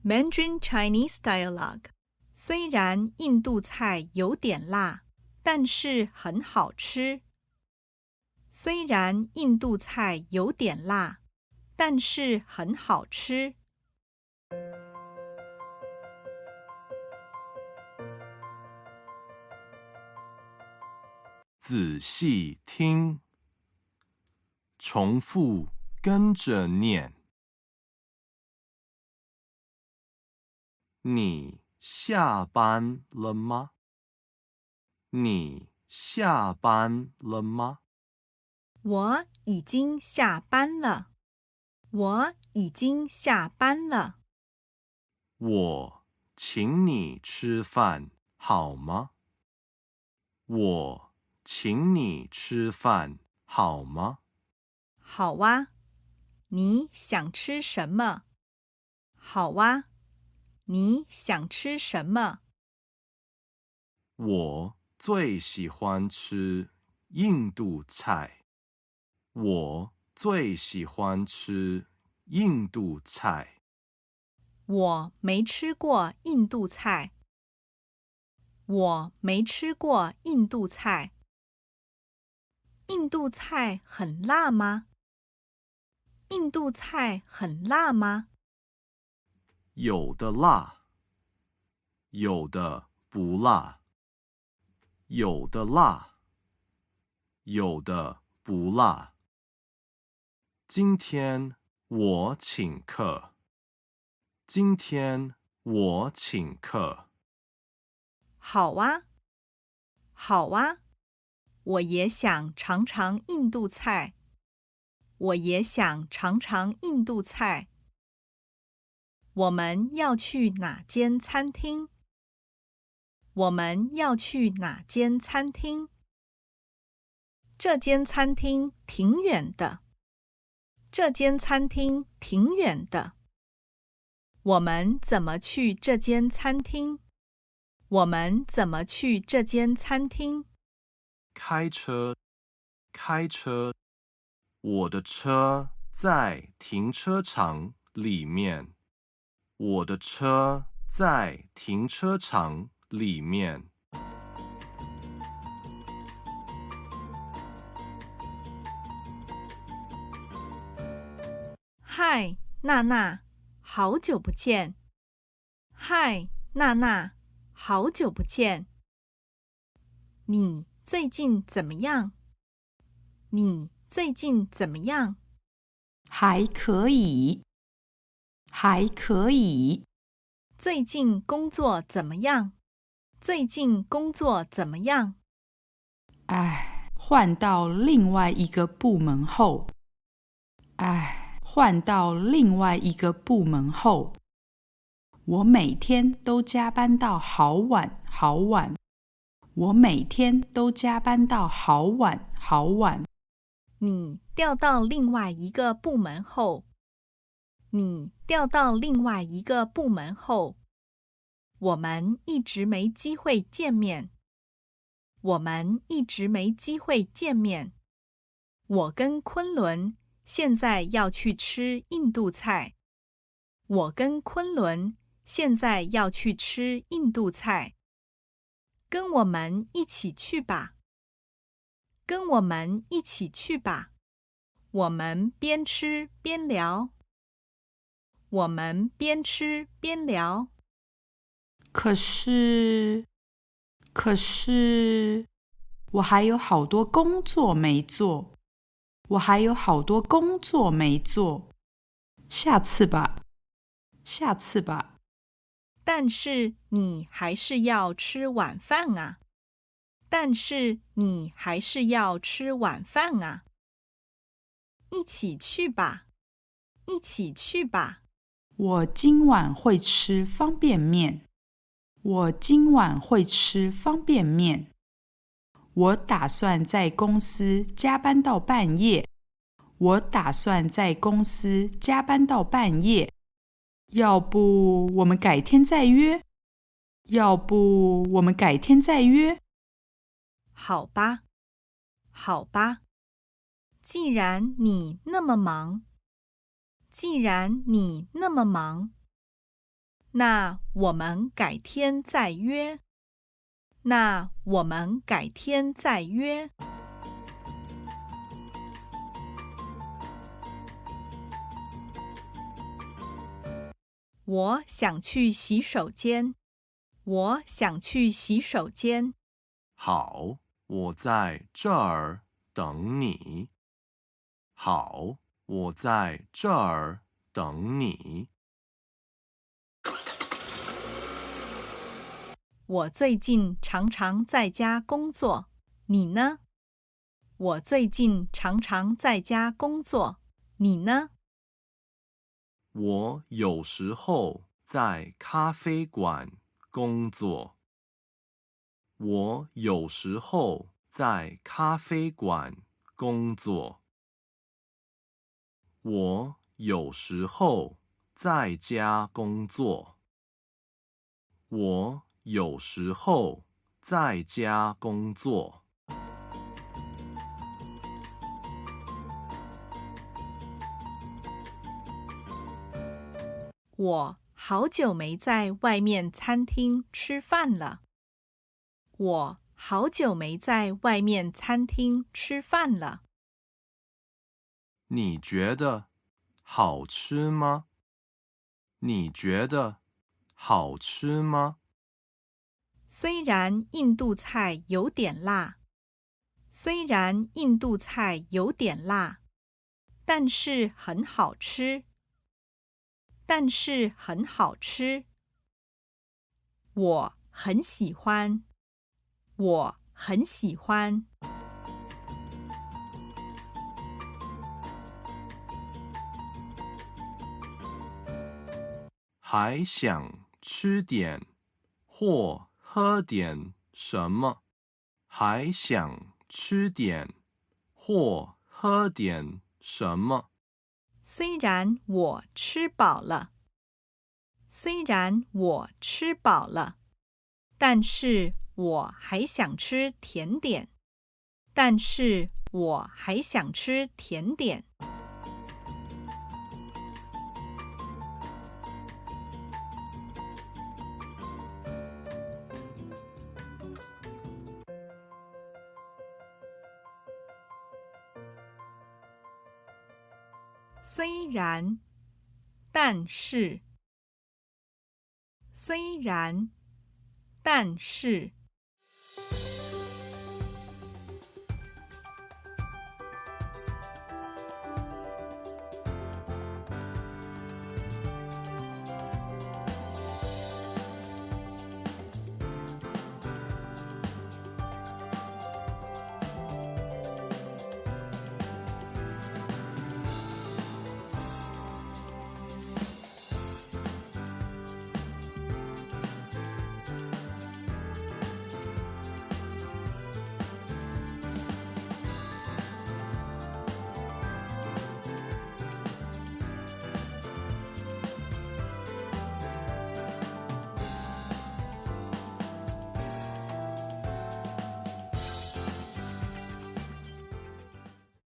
Mandarin Chinese Dialogue 虽然印度菜有点辣，但是很好吃。虽然印度菜有点辣，但是很好吃。仔细听，重复跟着念。你下班了吗？你下班了吗？我已经下班了。我已经下班了。我请你吃饭好吗？我请你吃饭好吗？好哇，你想吃什么？好哇，你想吃什么？我最喜欢吃印度菜。我最喜欢吃印度菜。我没吃过印度菜。我没吃过印度菜。印度菜很辣吗？印度菜很辣吗？有的辣，有的不辣。有的辣，有的不辣。今天我请客。今天我请客。好哇，好哇，我也想尝尝印度菜。我也想尝尝印度菜。我们要去哪间餐厅？我们要去哪间餐厅？这间餐厅挺远的。这间餐厅挺远的。我们怎么去这间餐厅？我们怎么去这间餐厅？开车，开车。我的车在停车场里面。我的车在停车场里面。嗨，娜娜，好久不见。嗨，娜娜，好久不见。你最近怎么样？你最近怎么样？还可以，还可以。最近工作怎么样？最近工作怎么样？换到另外一个部门后，换到另外一个部门后，我每天都加班到好晚好晚。我每天都加班到好晚好晚。你调到另外一个部门后，你调到另外一个部门后，我们一直没机会见面。我们一直没机会见面。我跟昆仑现在要去吃印度菜。我跟昆仑现在要去吃印度菜。跟我们一起去吧。跟我们一起去吧。我们边吃边聊。我们边吃边聊。可是，我还有好多工作没做。我还有好多工作没做。下次吧，下次吧。但是你还是要吃晚饭啊。但是你还是要吃晚饭啊。一起去吧，一起去吧。我今晚会吃方便面。我今晚会吃方便面。我打算在公司加班到半夜。我打算在公司加班到半夜。要不我们改天再约？要不我们改天再约？好吧，好吧。既然你那么忙，既然你那么忙，那我们改天再约。那我们改天再约。我想去洗手间。我想去洗手间。好，我在这儿等你。好，我在这儿等你。我最近常常在家工作，你呢？我最近常常在家工作，你呢？我有时候在咖啡馆工作。我有时候在咖啡馆工作。我有时候在家工作。我有时候在家工作。我好久没在外面餐厅吃饭了。我好久没在外面餐厅吃饭了。你觉得好吃吗？你觉得好吃吗？虽然印度菜有点辣，虽然印度菜有点辣，但是很好吃。但是很好吃。我很喜欢。我很喜欢。还想吃点或喝点什么？还想吃点或喝点什么？虽然我吃饱了，虽然我吃饱了，但是我还想吃甜点。但是我还想吃甜点。虽然，但是，虽然，但是，